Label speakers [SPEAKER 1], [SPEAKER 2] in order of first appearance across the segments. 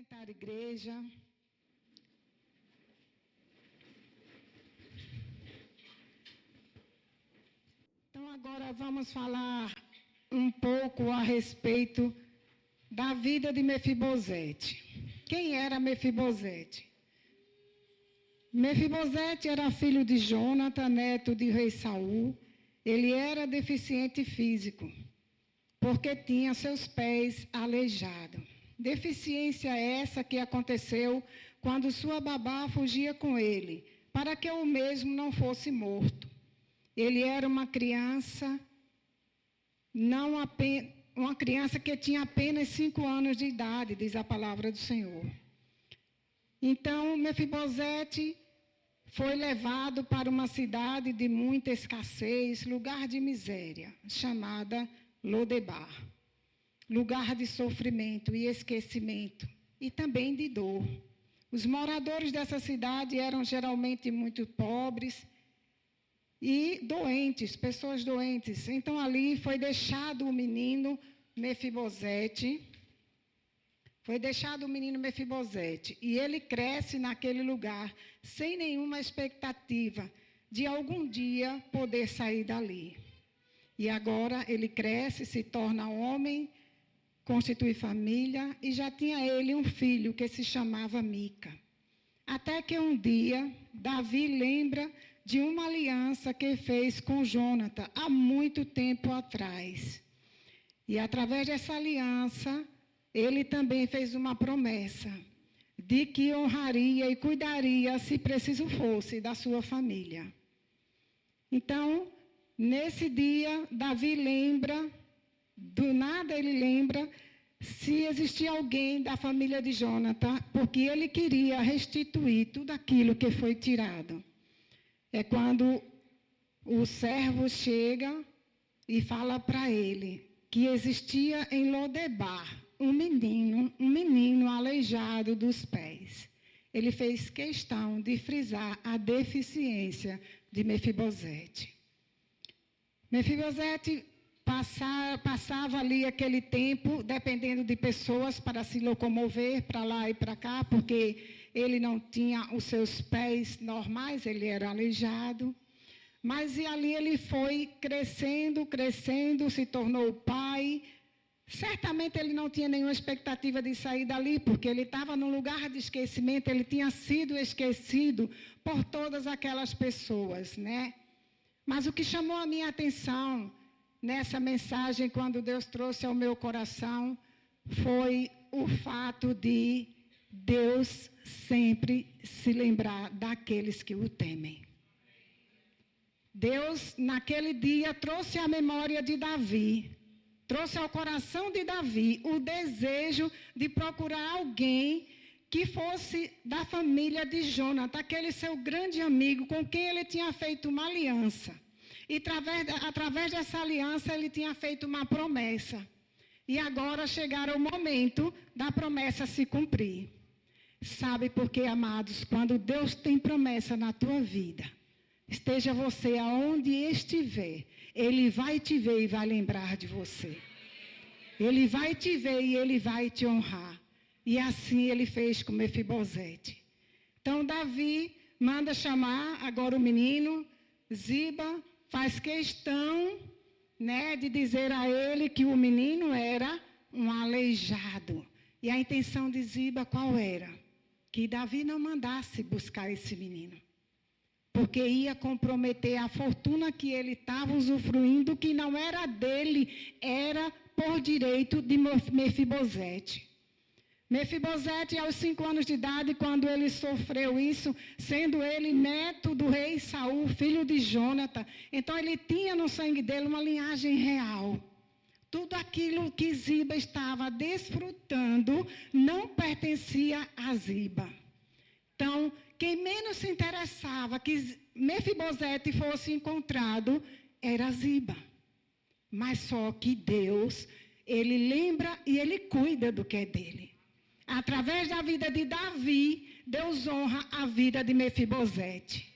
[SPEAKER 1] cumprimentar a igreja. Então, agora vamos falar um pouco a respeito da vida de Mefibosete. Quem era Mefibosete? Mefibosete era filho de Jonatã, neto de rei Saul. Ele era deficiente físico, porque tinha seus pés aleijados. Deficiência essa que aconteceu quando sua babá fugia com ele, para que o mesmo não fosse morto. Ele era uma criança, uma criança que tinha apenas 5 anos de idade, diz a palavra do Senhor. Então, Mefibosete foi levado para uma cidade de muita escassez, lugar de miséria, chamada Lodebar. Lugar de sofrimento e esquecimento, e também de dor. Os moradores dessa cidade eram geralmente muito pobres e doentes, pessoas doentes. Então ali foi deixado o menino Mefibosete. E ele cresce naquele lugar sem nenhuma expectativa de algum dia poder sair dali. E agora ele cresce, se torna homem, constitui família, e já tinha ele um filho que se chamava Mica. Até que um dia, Davi lembra de uma aliança que fez com Jonatã há muito tempo atrás. E através dessa aliança, ele também fez uma promessa de que honraria e cuidaria, se preciso fosse, da sua família. Então, nesse dia, Davi lembra, do nada ele lembra, se existia alguém da família de Jonatã, porque ele queria restituir tudo aquilo que foi tirado. É quando o servo chega e fala para ele que existia em Lodebar um menino aleijado dos pés. Ele fez questão de frisar a deficiência de Mefibosete. Mefibosete passava ali aquele tempo, dependendo de pessoas, para se locomover para lá e para cá, porque ele não tinha os seus pés normais, ele era aleijado. Mas e ali ele foi crescendo, se tornou pai. Certamente ele não tinha nenhuma expectativa de sair dali, porque ele estava num lugar de esquecimento, ele tinha sido esquecido por todas aquelas pessoas, né? Mas o que chamou a minha atenção nessa mensagem, quando Deus trouxe ao meu coração, foi o fato de Deus sempre se lembrar daqueles que o temem. Deus, naquele dia, trouxe à memória de Davi, trouxe ao coração de Davi o desejo de procurar alguém que fosse da família de Jonatã, aquele seu grande amigo com quem ele tinha feito uma aliança. E através dessa aliança ele tinha feito uma promessa. E agora chegara o momento da promessa se cumprir. Sabe por quê, amados? Quando Deus tem promessa na tua vida, esteja você aonde estiver, Ele vai te ver e vai lembrar de você. Ele vai te ver e Ele vai te honrar. E assim Ele fez com Mefibosete. Então Davi manda chamar agora o menino. Ziba faz questão, né, de dizer a ele que o menino era um aleijado. E a intenção de Ziba qual era? Que Davi não mandasse buscar esse menino, porque ia comprometer a fortuna que ele estava usufruindo, que não era dele, era por direito de Mefibosete. Mefibosete, aos 5 anos de idade, quando ele sofreu isso, sendo ele neto do rei Saul, filho de Jonatã, então ele tinha no sangue dele uma linhagem real. Tudo aquilo que Ziba estava desfrutando não pertencia a Ziba. Então, quem menos se interessava que Mefibosete fosse encontrado era Ziba. Mas só que Deus, Ele lembra e Ele cuida do que é dele. Através da vida de Davi, Deus honra a vida de Mefibosete.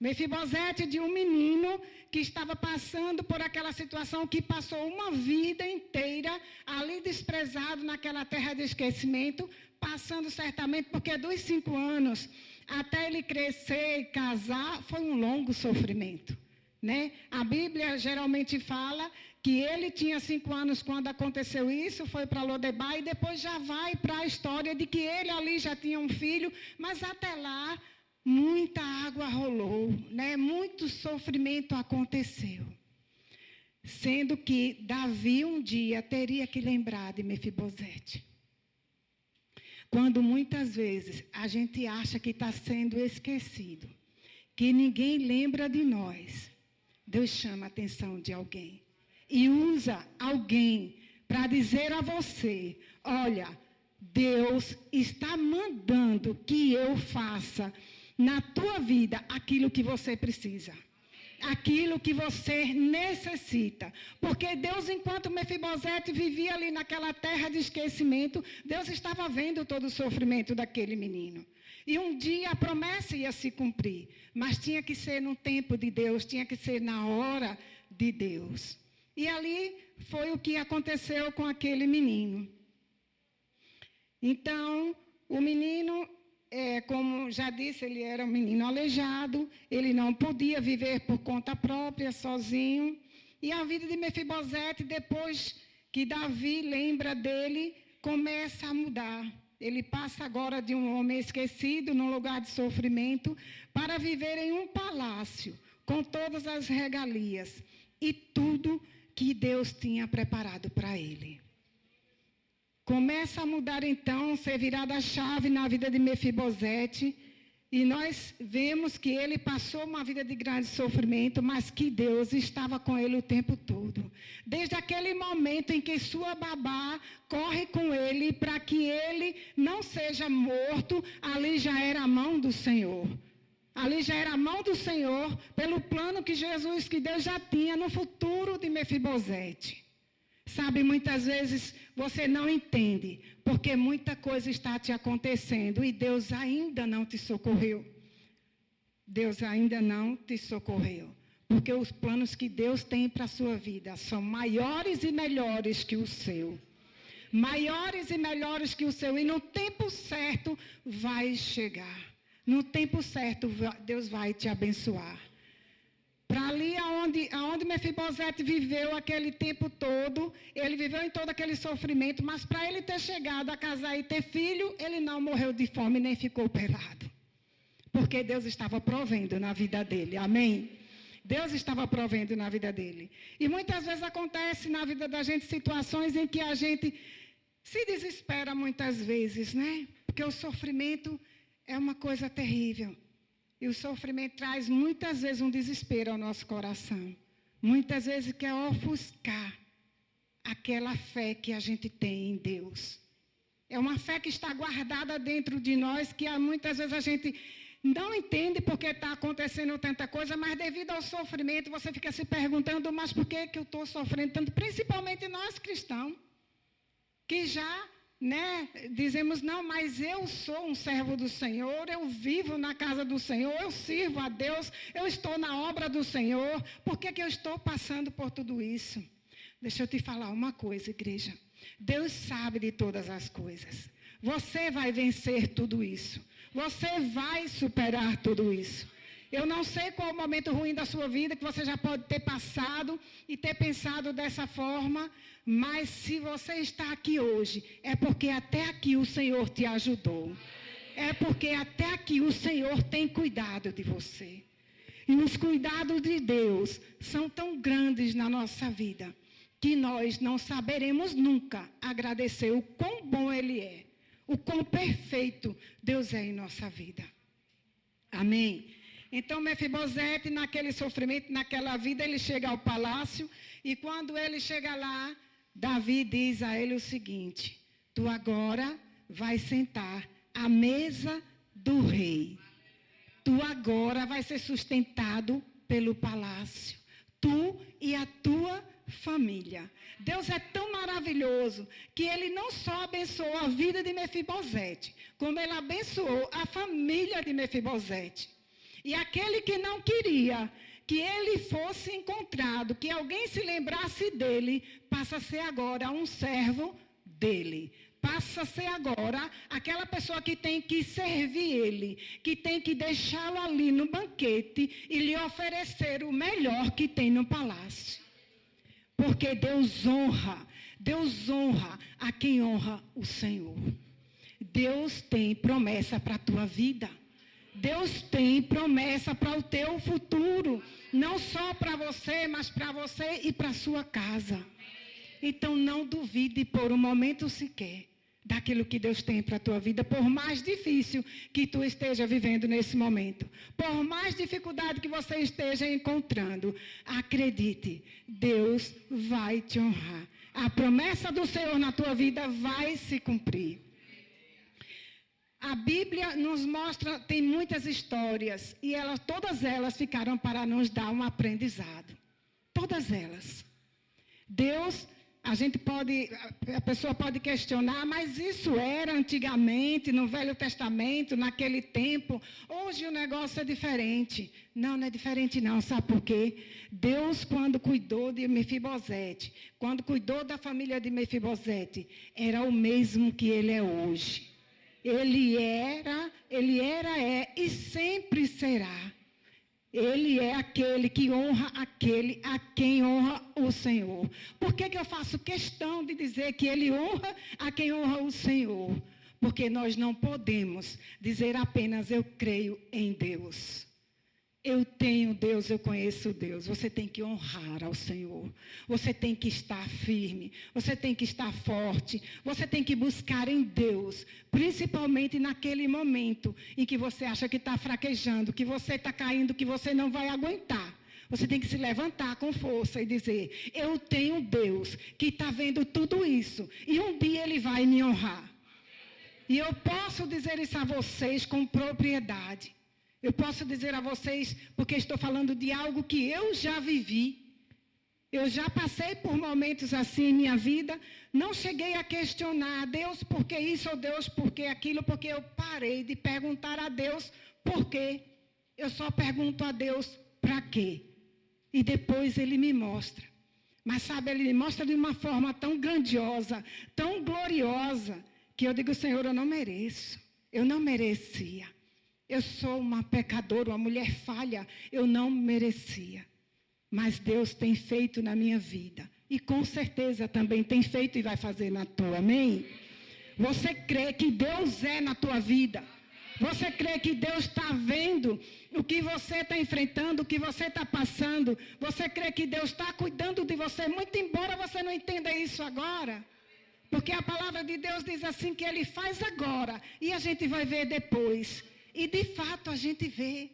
[SPEAKER 1] Mefibosete de um menino que estava passando por aquela situação, que passou uma vida inteira ali desprezado naquela terra de esquecimento, passando certamente, porque dos 5 anos até ele crescer e casar, foi um longo sofrimento, né? A Bíblia geralmente fala que ele tinha 5 anos quando aconteceu isso, foi para Lodebar, e depois já vai para a história de que ele ali já tinha um filho, mas até lá muita água rolou, né? Muito sofrimento aconteceu. Sendo que Davi um dia teria que lembrar de Mefibosete. Quando muitas vezes a gente acha que está sendo esquecido, que ninguém lembra de nós, Deus chama a atenção de alguém. E usa alguém para dizer a você: olha, Deus está mandando que eu faça na tua vida aquilo que você precisa, aquilo que você necessita. Porque Deus, enquanto Mefibosete vivia ali naquela terra de esquecimento, Deus estava vendo todo o sofrimento daquele menino. E um dia a promessa ia se cumprir, mas tinha que ser no tempo de Deus, tinha que ser na hora de Deus. E ali foi o que aconteceu com aquele menino. Então, o menino, como já disse, ele era um menino aleijado, ele não podia viver por conta própria, sozinho. E a vida de Mefibosete, depois que Davi lembra dele, começa a mudar. Ele passa agora de um homem esquecido, num lugar de sofrimento, para viver em um palácio, com todas as regalias e tudo que Deus tinha preparado para ele. Começa a mudar então, ser virada a chave na vida de Mefibosete, e nós vemos que ele passou uma vida de grande sofrimento, mas que Deus estava com ele o tempo todo. Desde aquele momento em que sua babá corre com ele para que ele não seja morto, ali já era a mão do Senhor. Ali já era a mão do Senhor, pelo plano que Deus já tinha no futuro de Mefibosete. Sabe, muitas vezes você não entende, porque muita coisa está te acontecendo e Deus ainda não te socorreu. Deus ainda não te socorreu, porque os planos que Deus tem para a sua vida são maiores e melhores que o seu. Maiores e melhores que o seu, e no tempo certo vai chegar. No tempo certo, Deus vai te abençoar. Para ali aonde Mefibosete viveu aquele tempo todo, ele viveu em todo aquele sofrimento, mas para ele ter chegado a casar e ter filho, ele não morreu de fome nem ficou pelado. Porque Deus estava provendo na vida dele, amém? Deus estava provendo na vida dele. E muitas vezes acontece na vida da gente situações em que a gente se desespera muitas vezes, né? Porque o sofrimento é uma coisa terrível. E o sofrimento traz muitas vezes um desespero ao nosso coração. Muitas vezes quer ofuscar aquela fé que a gente tem em Deus. É uma fé que está guardada dentro de nós, que muitas vezes a gente não entende porque está acontecendo tanta coisa, mas devido ao sofrimento você fica se perguntando: mas por que eu estou sofrendo tanto? Principalmente nós cristãos, que já... dizemos: não, mas eu sou um servo do Senhor, eu vivo na casa do Senhor, eu sirvo a Deus, eu estou na obra do Senhor, por que eu estou passando por tudo isso? Deixa eu te falar uma coisa, igreja. Deus sabe de todas as coisas. Você vai vencer tudo isso. Você vai superar tudo isso. Eu não sei qual o momento ruim da sua vida que você já pode ter passado e ter pensado dessa forma, mas se você está aqui hoje, é porque até aqui o Senhor te ajudou. É porque até aqui o Senhor tem cuidado de você. E os cuidados de Deus são tão grandes na nossa vida, que nós não saberemos nunca agradecer o quão bom Ele é, o quão perfeito Deus é em nossa vida. Amém? Então, Mefibosete, naquele sofrimento, naquela vida, ele chega ao palácio, e quando ele chega lá, Davi diz a ele o seguinte: tu agora vai sentar à mesa do rei. Tu agora vai ser sustentado pelo palácio. Tu e a tua família. Deus é tão maravilhoso que Ele não só abençoou a vida de Mefibosete, como Ele abençoou a família de Mefibosete. E aquele que não queria que ele fosse encontrado, que alguém se lembrasse dele, passa a ser agora um servo dele. Passa a ser agora aquela pessoa que tem que servir ele, que tem que deixá-lo ali no banquete e lhe oferecer o melhor que tem no palácio. Porque Deus honra a quem honra o Senhor. Deus tem promessa para a tua vida. Deus tem promessa para o teu futuro. Não só para você, mas para você e para a sua casa. Então não duvide por um momento sequer daquilo que Deus tem para a tua vida, por mais difícil que tu esteja vivendo nesse momento, por mais dificuldade que você esteja encontrando, acredite, Deus vai te honrar. A promessa do Senhor na tua vida vai se cumprir. A Bíblia nos mostra, tem muitas histórias, e todas elas ficaram para nos dar um aprendizado. Todas elas. Deus, a pessoa pode questionar, mas isso era antigamente, no Velho Testamento, naquele tempo. Hoje o negócio é diferente. Não é diferente não, sabe por quê? Deus, quando cuidou de Mefibosete, quando cuidou da família de Mefibosete, era o mesmo que ele é hoje. Ele era e sempre será. Ele é aquele que honra aquele a quem honra o Senhor. Por que eu faço questão de dizer que ele honra a quem honra o Senhor? Porque nós não podemos dizer apenas eu creio em Deus. Eu tenho Deus, eu conheço Deus. Você tem que honrar ao Senhor. Você tem que estar firme. Você tem que estar forte. Você tem que buscar em Deus. Principalmente naquele momento em que você acha que está fraquejando, que você está caindo, que você não vai aguentar. Você tem que se levantar com força e dizer, eu tenho Deus que está vendo tudo isso. E um dia Ele vai me honrar. E eu posso dizer isso a vocês com propriedade. Eu posso dizer a vocês, porque estou falando de algo que eu já vivi. Eu já passei por momentos assim em minha vida. Não cheguei a questionar Deus por que isso ou Deus por que aquilo, porque eu parei de perguntar a Deus por quê. Eu só pergunto a Deus para quê. E depois Ele me mostra. Mas sabe, Ele me mostra de uma forma tão grandiosa, tão gloriosa, que eu digo, Senhor, eu não mereço. Eu não merecia. Eu sou uma pecadora, uma mulher falha, eu não merecia. Mas Deus tem feito na minha vida. E com certeza também tem feito e vai fazer na tua, amém? Você crê que Deus é na tua vida? Você crê que Deus está vendo o que você está enfrentando, o que você está passando? Você crê que Deus está cuidando de você, muito embora você não entenda isso agora? Porque a palavra de Deus diz assim que Ele faz agora e a gente vai ver depois. E de fato a gente vê.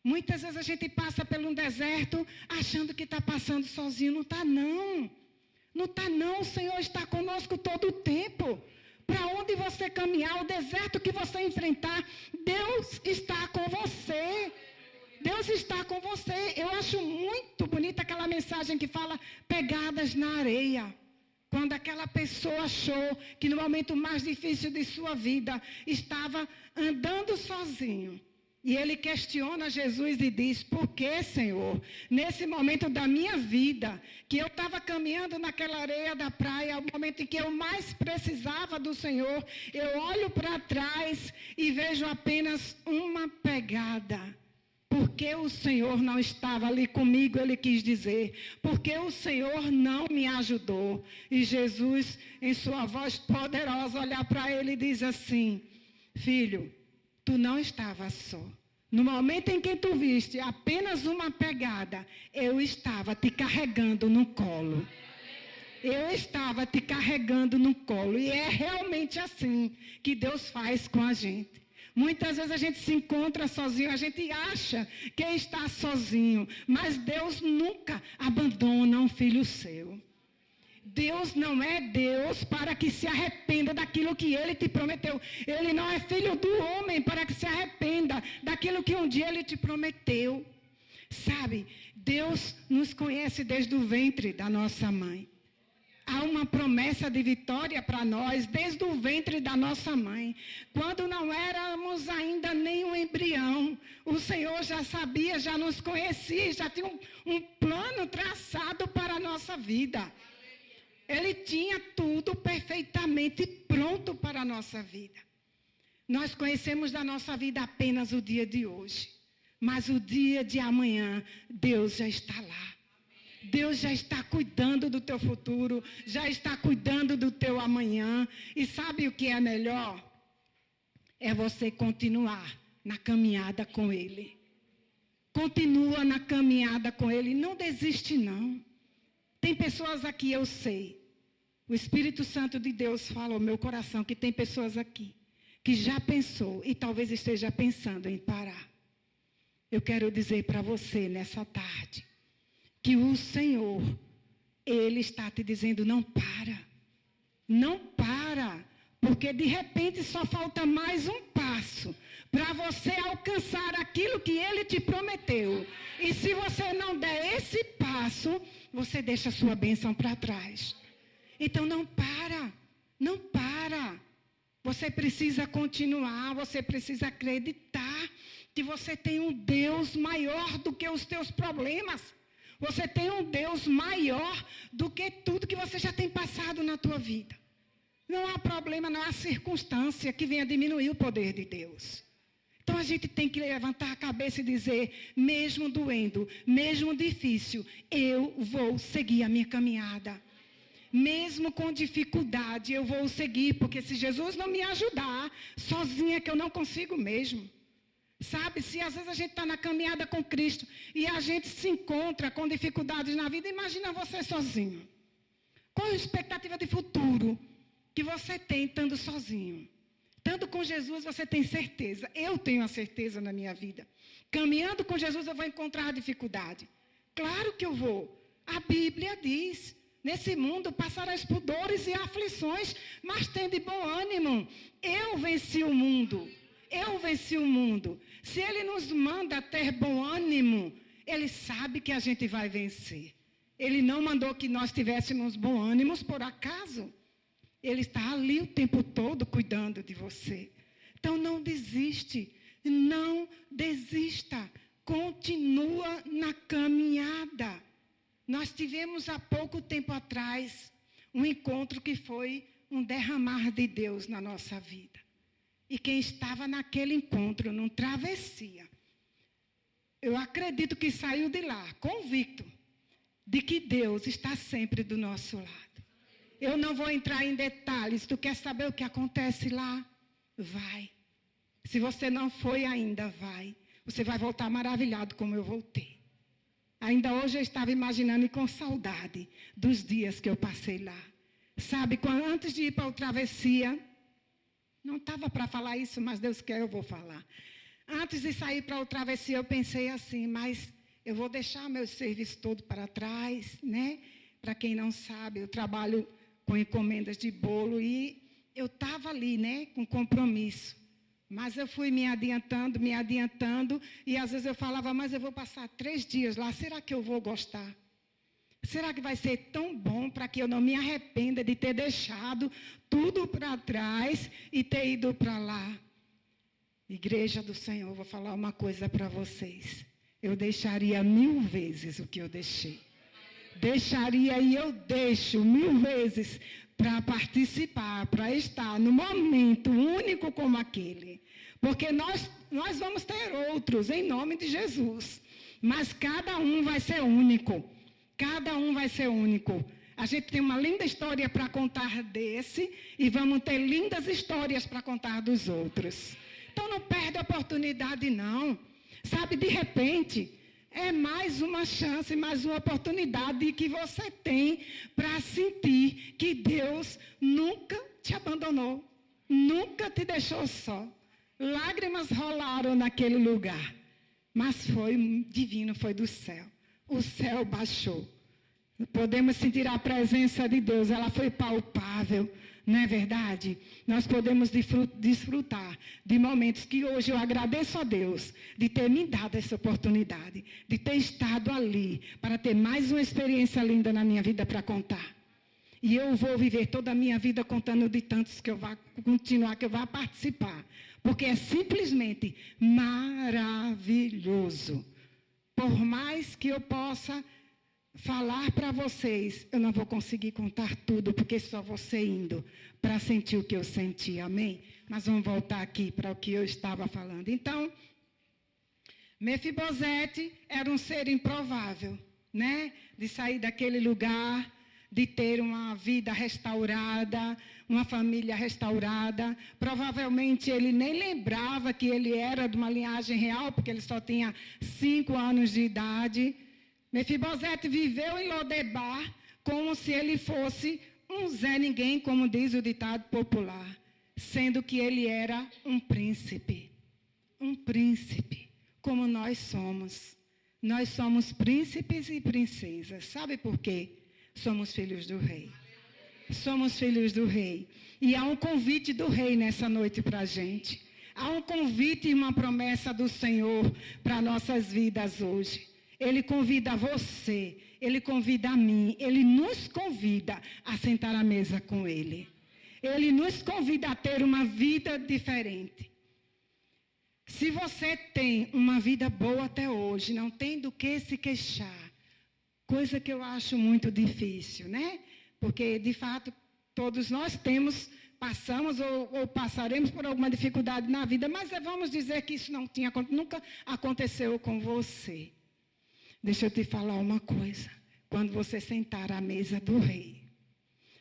[SPEAKER 1] Muitas vezes a gente passa por um deserto achando que está passando sozinho. Não está não. Não está não. O Senhor está conosco todo o tempo. Para onde você caminhar, o deserto que você enfrentar, Deus está com você. Deus está com você. Eu acho muito bonita aquela mensagem que fala pegadas na areia. Quando aquela pessoa achou que no momento mais difícil de sua vida estava andando sozinho. E ele questiona Jesus e diz, por que, Senhor? Nesse momento da minha vida, que eu estava caminhando naquela areia da praia, o momento em que eu mais precisava do Senhor, eu olho para trás e vejo apenas uma pegada. Porque o Senhor não estava ali comigo, ele quis dizer. Porque o Senhor não me ajudou. E Jesus, em sua voz poderosa, olha para ele e diz assim, filho, tu não estavas só. No momento em que tu viste apenas uma pegada, eu estava te carregando no colo. Eu estava te carregando no colo. E é realmente assim que Deus faz com a gente. Muitas vezes a gente se encontra sozinho, a gente acha que está sozinho, mas Deus nunca abandona um filho seu. Deus não é Deus para que se arrependa daquilo que Ele te prometeu. Ele não é filho do homem para que se arrependa daquilo que um dia Ele te prometeu. Sabe, Deus nos conhece desde o ventre da nossa mãe. há uma promessa de vitória para nós desde o ventre da nossa mãe. Quando não éramos ainda nem um embrião, o Senhor já sabia, já nos conhecia, já tinha um plano traçado para a nossa vida. Ele tinha tudo perfeitamente pronto para a nossa vida. Nós conhecemos da nossa vida apenas o dia de hoje. Mas o dia de amanhã, Deus já está lá. Deus já está cuidando do teu futuro, já está cuidando do teu amanhã. E sabe o que é melhor? É você continuar na caminhada com Ele. Continua na caminhada com Ele. Não desiste, não. Tem pessoas aqui, eu sei. O Espírito Santo de Deus fala ao meu coração que tem pessoas aqui que já pensou e talvez esteja pensando em parar. Eu quero dizer para você nessa tarde que o Senhor, Ele está te dizendo, não para. Não para, porque de repente só falta mais um passo para você alcançar aquilo que Ele te prometeu. E se você não der esse passo, você deixa a sua bênção para trás. Então não para, não para. Você precisa continuar, você precisa acreditar que você tem um Deus maior do que os teus problemas. Você tem um Deus maior do que tudo que você já tem passado na tua vida. Não há problema, não há circunstância que venha diminuir o poder de Deus. Então a gente tem que levantar a cabeça e dizer, mesmo doendo, mesmo difícil, eu vou seguir a minha caminhada. Mesmo com dificuldade, eu vou seguir, porque se Jesus não me ajudar, sozinha que eu não consigo mesmo. Sabe, se às vezes a gente está na caminhada com Cristo e a gente se encontra com dificuldades na vida, imagina você sozinho. Qual a expectativa de futuro que você tem estando sozinho? Estando com Jesus, você tem certeza. Eu tenho a certeza na minha vida. Caminhando com Jesus, eu vou encontrar dificuldade. Claro que eu vou. A Bíblia diz, nesse mundo passarás por dores e aflições, mas tende bom ânimo. Eu venci o mundo. Eu venci o mundo. Se Ele nos manda ter bom ânimo, Ele sabe que a gente vai vencer. Ele não mandou que nós tivéssemos bom ânimo por acaso. Ele está ali o tempo todo cuidando de você. Então não desiste, não desista. Continua na caminhada. Nós tivemos há pouco tempo atrás um encontro que foi um derramar de Deus na nossa vida. E quem estava naquele encontro, num travessia, eu acredito que saiu de lá, convicto, de que Deus está sempre do nosso lado. Eu não vou entrar em detalhes. Tu quer saber o que acontece lá? Vai. Se você não foi ainda, vai. Você vai voltar maravilhado como eu voltei. Ainda hoje eu estava imaginando e com saudade dos dias que eu passei lá. Sabe, antes de ir para o travessia, não estava para falar isso, mas Deus quer, eu vou falar. Antes de sair para o travessia, eu pensei assim, mas eu vou deixar meu serviço todo para trás, né? Para quem não sabe, eu trabalho com encomendas de bolo e eu estava ali, né, com compromisso. Mas eu fui me adiantando, e às vezes eu falava, mas eu vou passar 3 dias lá, será que eu vou gostar? Será que vai ser tão bom para que eu não me arrependa de ter deixado tudo para trás e ter ido para lá? Igreja do Senhor, vou falar uma coisa para vocês. Eu deixaria 1000 vezes o que eu deixei. Deixaria e eu deixo 1000 vezes para participar, para estar no momento único como aquele. Porque nós vamos ter outros, em nome de Jesus. Mas cada um vai ser único. Cada um vai ser único. A gente tem uma linda história para contar desse e vamos ter lindas histórias para contar dos outros. Então não perde a oportunidade não. Sabe, de repente, é mais uma chance, mais uma oportunidade que você tem para sentir que Deus nunca te abandonou, nunca te deixou só. Lágrimas rolaram naquele lugar, mas foi divino, foi do céu. O céu baixou. Podemos sentir a presença de Deus, ela foi palpável, não é verdade? Nós podemos desfrutar de momentos que hoje eu agradeço a Deus de ter me dado essa oportunidade, de ter estado ali, para ter mais uma experiência linda na minha vida para contar. E eu vou viver toda a minha vida contando de tantos que eu vá continuar, que eu vá participar. Porque é simplesmente maravilhoso. Por mais que eu possa falar para vocês, eu não vou conseguir contar tudo, porque só você indo para sentir o que eu senti, amém? Mas vamos voltar aqui para o que eu estava falando. Então, Mefibosete era um ser improvável, né? De sair daquele lugar, de ter uma vida restaurada, uma família restaurada. Provavelmente ele nem lembrava que ele era de uma linhagem real, porque ele só tinha 5 anos de idade. Mefibosete viveu em Lodebar como se ele fosse um Zé Ninguém, como diz o ditado popular, sendo que ele era um príncipe, como nós somos. Nós somos príncipes e princesas. Sabe por quê? Somos filhos do rei. Somos filhos do rei. E há um convite do rei nessa noite para a gente. Há um convite e uma promessa do Senhor para nossas vidas hoje. Ele convida você, ele convida a mim, ele nos convida a sentar à mesa com ele. Ele nos convida a ter uma vida diferente. Se você tem uma vida boa até hoje, não tem do que se queixar, coisa que eu acho muito difícil, né? Porque, de fato, todos nós passamos ou passaremos por alguma dificuldade na vida, mas vamos dizer que isso nunca aconteceu com você. Deixa eu te falar uma coisa. Quando você sentar à mesa do rei,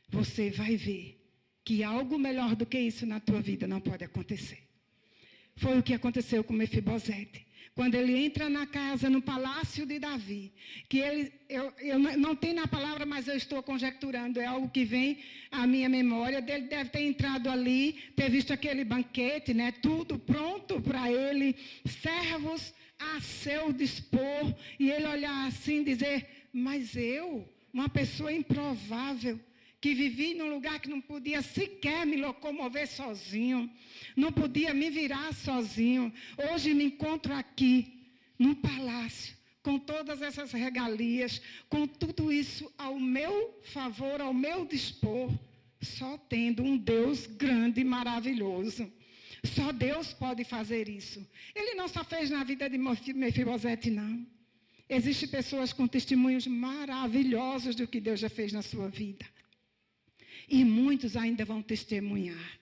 [SPEAKER 1] você vai ver que algo melhor do que isso na tua vida não pode acontecer. Foi o que aconteceu com Mefibosete. Quando ele entra na casa, no palácio de Davi, que eu não tenho na palavra, mas eu estou conjecturando, é algo que vem à minha memória, dele deve ter entrado ali, ter visto aquele banquete, né, tudo pronto para ele, servos a seu dispor, e ele olhar assim e dizer, mas eu, uma pessoa improvável, que vivi num lugar que não podia sequer me locomover sozinho, não podia me virar sozinho. Hoje me encontro aqui, num palácio, com todas essas regalias, com tudo isso ao meu favor, ao meu dispor, só tendo um Deus grande e maravilhoso. Só Deus pode fazer isso. Ele não só fez na vida de Mefibosete, não. Existem pessoas com testemunhos maravilhosos do que Deus já fez na sua vida. E muitos ainda vão testemunhar.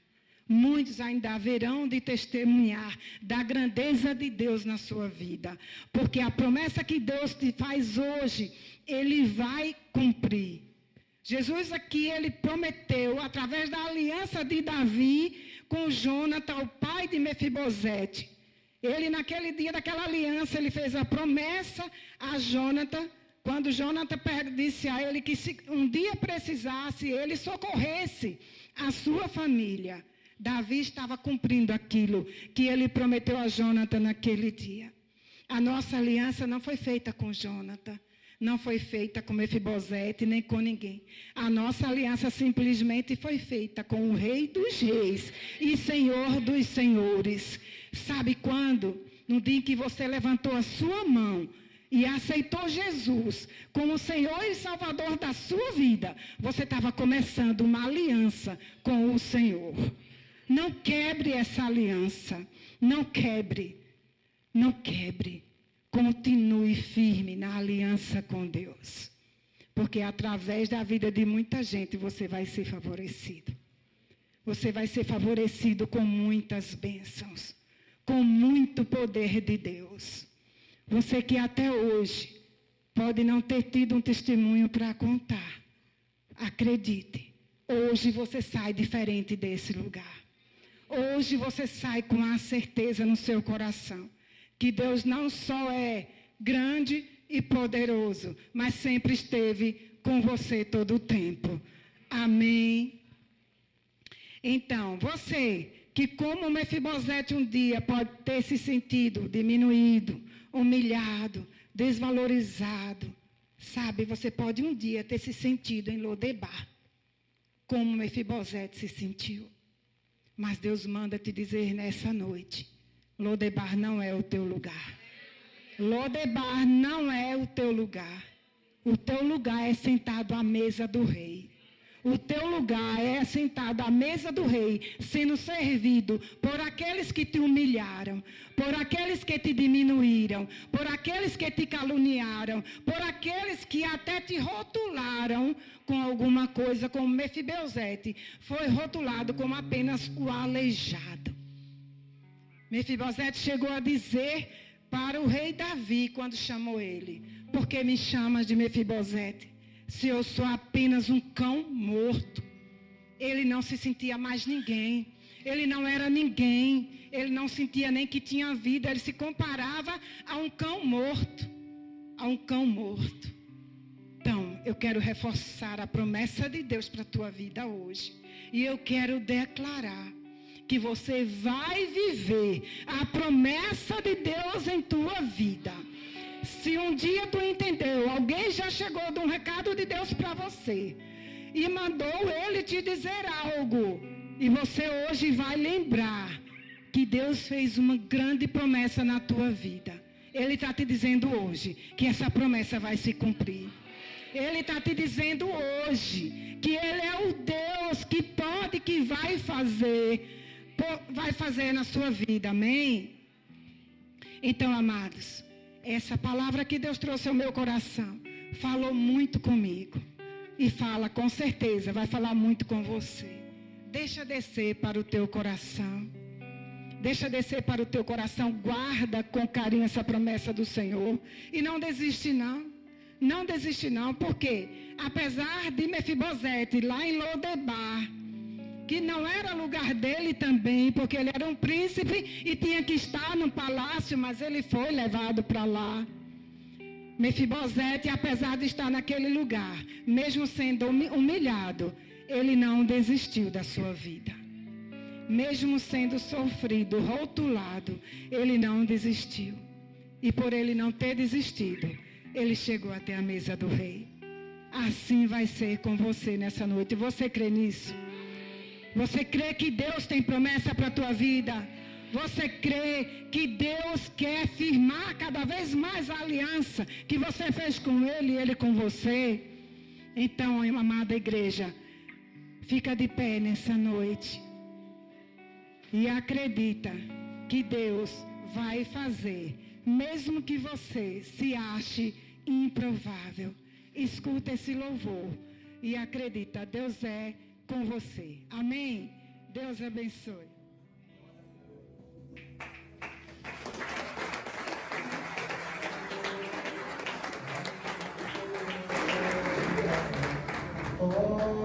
[SPEAKER 1] Muitos ainda haverão de testemunhar da grandeza de Deus na sua vida. Porque a promessa que Deus te faz hoje, Ele vai cumprir. Jesus aqui, Ele prometeu, através da aliança de Davi com Jonathan, o pai de Mefibosete. Ele, naquele dia daquela aliança, ele fez a promessa a Jonathan, quando Jonathan disse a ele que se um dia precisasse, ele socorresse a sua família. Davi estava cumprindo aquilo que ele prometeu a Jonathan naquele dia. A nossa aliança não foi feita com Jonathan, não foi feita com Mefibosete, nem com ninguém. A nossa aliança simplesmente foi feita com o Rei dos Reis e Senhor dos Senhores. Sabe quando? No dia em que você levantou a sua mão e aceitou Jesus como Senhor e Salvador da sua vida, você estava começando uma aliança com o Senhor. Não quebre essa aliança. Não quebre. Não quebre. Continue firme na aliança com Deus. Porque através da vida de muita gente você vai ser favorecido. Você vai ser favorecido com muitas bênçãos. Com muito poder de Deus. Você que até hoje pode não ter tido um testemunho para contar. Acredite. Hoje você sai diferente desse lugar. Hoje você sai com a certeza no seu coração que Deus não só é grande e poderoso, mas sempre esteve com você todo o tempo. Amém? Então, você que como Mefibosete um dia pode ter se sentido diminuído, humilhado, desvalorizado, sabe, você pode um dia ter se sentido em Lodebar, como Mefibosete se sentiu. Mas Deus manda te dizer nessa noite, Lodebar não é o teu lugar. Lodebar não é o teu lugar. O teu lugar é sentado à mesa do rei. O teu lugar é sentado à mesa do rei, sendo servido por aqueles que te humilharam, por aqueles que te diminuíram, por aqueles que te caluniaram, por aqueles que até te rotularam com alguma coisa, como Mefibosete foi rotulado como apenas o aleijado. Mefibosete chegou a dizer para o rei Davi, quando chamou ele: por que me chamas de Mefibosete, se eu sou apenas um cão morto? Ele não se sentia mais ninguém, ele não era ninguém, ele não sentia nem que tinha vida, ele se comparava a um cão morto, a um cão morto. Então, eu quero reforçar a promessa de Deus para a tua vida hoje, e eu quero declarar que você vai viver a promessa de Deus em tua vida. Se um dia tu entendeu, alguém já chegou de um recado de Deus para você e mandou ele te dizer algo, e você hoje vai lembrar que Deus fez uma grande promessa na tua vida. Ele está te dizendo hoje que essa promessa vai se cumprir. Ele está te dizendo hoje que Ele é o Deus que pode, que vai fazer na sua vida, amém? Então, amados, essa palavra que Deus trouxe ao meu coração falou muito comigo, e fala com certeza, vai falar muito com você. Deixa descer para o teu coração, deixa descer para o teu coração, guarda com carinho essa promessa do Senhor, e não desiste não. Não desiste não, porque apesar de Mefibosete lá em Lodebar, que não era lugar dele também, porque ele era um príncipe e tinha que estar no palácio, mas ele foi levado para lá. Mefibosete, apesar de estar naquele lugar, mesmo sendo humilhado, ele não desistiu da sua vida. Mesmo sendo sofrido, rotulado, ele não desistiu. E por ele não ter desistido, ele chegou até a mesa do rei. Assim vai ser com você nessa noite. Você crê nisso? Você crê que Deus tem promessa para a tua vida? Você crê que Deus quer firmar cada vez mais a aliança que você fez com Ele e Ele com você? Então, amada igreja, fica de pé nessa noite e acredita que Deus vai fazer, mesmo que você se ache improvável. Escuta esse louvor e acredita, Deus é com você. Amém? Deus abençoe.
[SPEAKER 2] Oh